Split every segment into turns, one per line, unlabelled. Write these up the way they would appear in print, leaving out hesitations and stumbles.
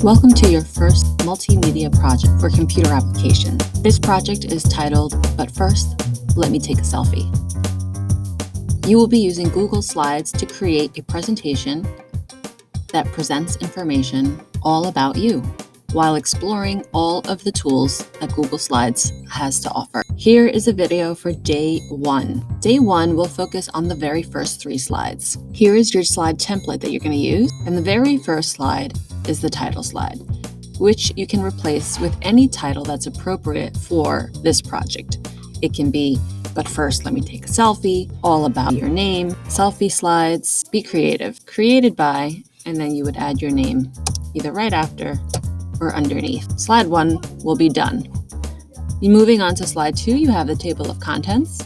Welcome to your first multimedia project for computer application. This project is titled, But First, Let Me Take a Selfie. You will be using Google Slides to create a presentation that presents information all about you while exploring all of the tools that Google Slides has to offer. Here is a video for day 1. Day 1 will focus on the very first 3 slides. Here is your slide template that you're going to use, and the very first slide is the title slide, which you can replace with any title that's appropriate for this project. It can be, but first let me take a selfie, all about your name, selfie slides, be creative, created by, and then you would add your name either right after or underneath. Slide 1 will be done. Moving on to slide 2, you have the table of contents.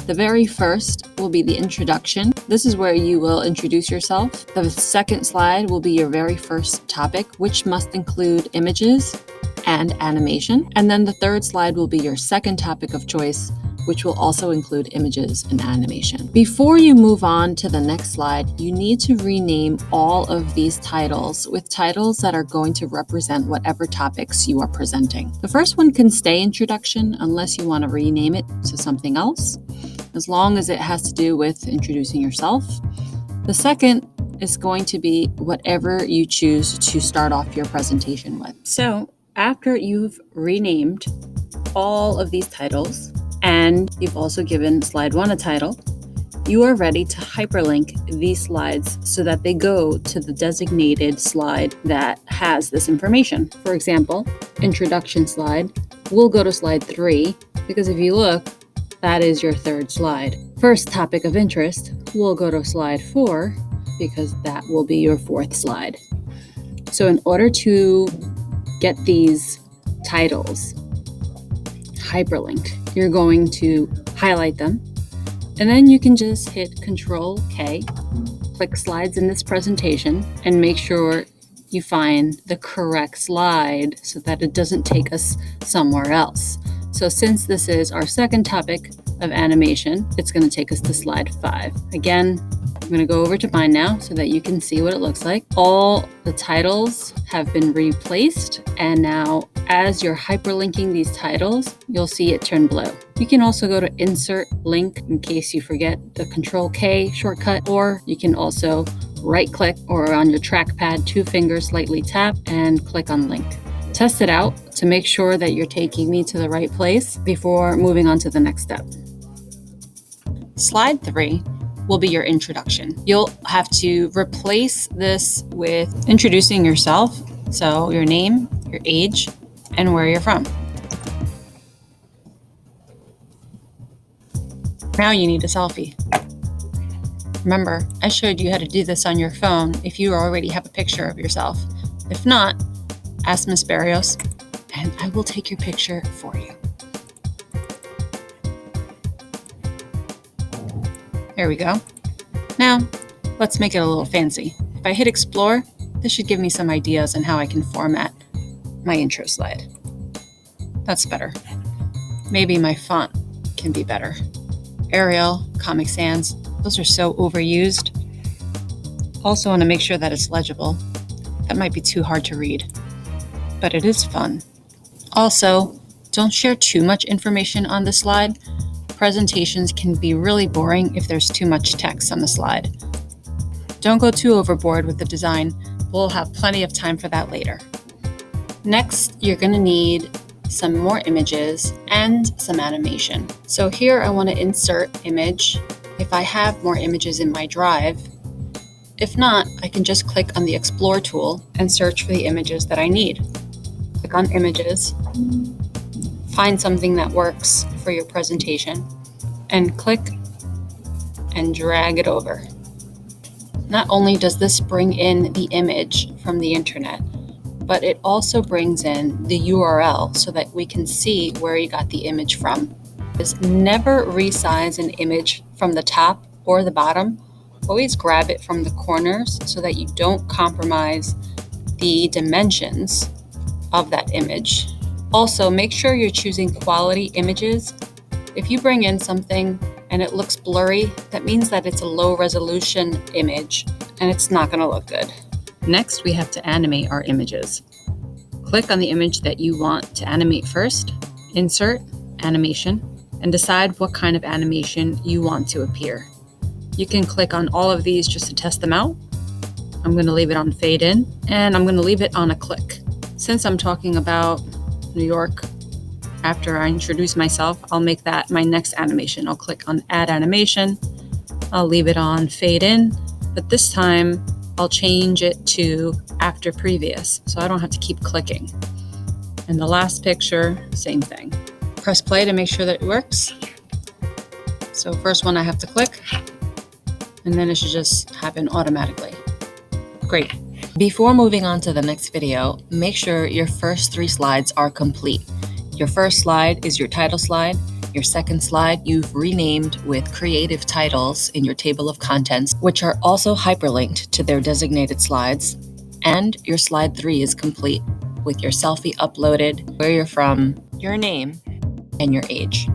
The very first will be the introduction. This is where you will introduce yourself. The second slide will be your very first topic, which must include images and animation. And then the third slide will be your second topic of choice, which will also include images and animation. Before you move on to the next slide, you need to rename all of these titles with titles that are going to represent whatever topics you are presenting. The first one can stay introduction unless you want to rename it to something else, as long as it has to do with introducing yourself. The second is going to be whatever you choose to start off your presentation with. So after you've renamed all of these titles, and you've also given slide 1 a title, you are ready to hyperlink these slides so that they go to the designated slide that has this information. For example, introduction slide will go to slide 3 because if you look, that is your third slide. First topic of interest will go to slide 4 because that will be your fourth slide. So in order to get these titles hyperlinked, you're going to highlight them, and then you can just hit Control K, click slides in this presentation, and make sure you find the correct slide so that it doesn't take us somewhere else. So since this is our second topic of animation, it's going to take us to slide 5. Again, I'm going to go over to mine now so that you can see what it looks like. All the titles have been replaced, and now as you're hyperlinking these titles, you'll see it turn blue. You can also go to Insert Link in case you forget the Control K shortcut, or you can also right click or on your trackpad, 2 fingers lightly tap and click on Link. Test it out to make sure that you're taking me to the right place before moving on to the next step. Slide 3 will be your introduction. You'll have to replace this with introducing yourself, so your name, your age, and where you're from. Now you need a selfie. Remember, I showed you how to do this on your phone if you already have a picture of yourself. If not, ask Miss Barrios, and I will take your picture for you. There we go. Now, let's make it a little fancy. If I hit Explore, this should give me some ideas on how I can format my intro slide. That's better. Maybe my font can be better. Arial, Comic Sans, those are so overused. Also want to make sure that it's legible. That might be too hard to read, but it is fun. Also, don't share too much information on the slide. Presentations can be really boring if there's too much text on the slide. Don't go too overboard with the design. We'll have plenty of time for that later. Next, you're going to need some more images and some animation. So here I want to insert image if I have more images in my drive. If not, I can just click on the Explore tool and search for the images that I need. Click on Images, find something that works for your presentation, and click and drag it over. Not only does this bring in the image from the internet, but it also brings in the URL so that we can see where you got the image from. Just never resize an image from the top or the bottom. Always grab it from the corners so that you don't compromise the dimensions of that image. Also, make sure you're choosing quality images. If you bring in something and it looks blurry, that means that it's a low resolution image and it's not going to look good. Next, we have to animate our images. Click on the image that you want to animate first, insert, animation, and decide what kind of animation you want to appear. You can click on all of these just to test them out. I'm going to leave it on fade in, and I'm going to leave it on a click. Since I'm talking about New York, after I introduce myself, I'll make that my next animation. I'll click on add animation. I'll leave it on fade in, but this time I'll change it to after previous, so I don't have to keep clicking. And the last picture, same thing. Press play to make sure that it works. So first one I have to click, and then it should just happen automatically. Great. Before moving on to the next video, make sure your first 3 slides are complete. Your first slide is your title slide. Your second slide you've renamed with creative titles in your table of contents, which are also hyperlinked to their designated slides. And your slide 3 is complete with your selfie uploaded, where you're from, your name, and your age.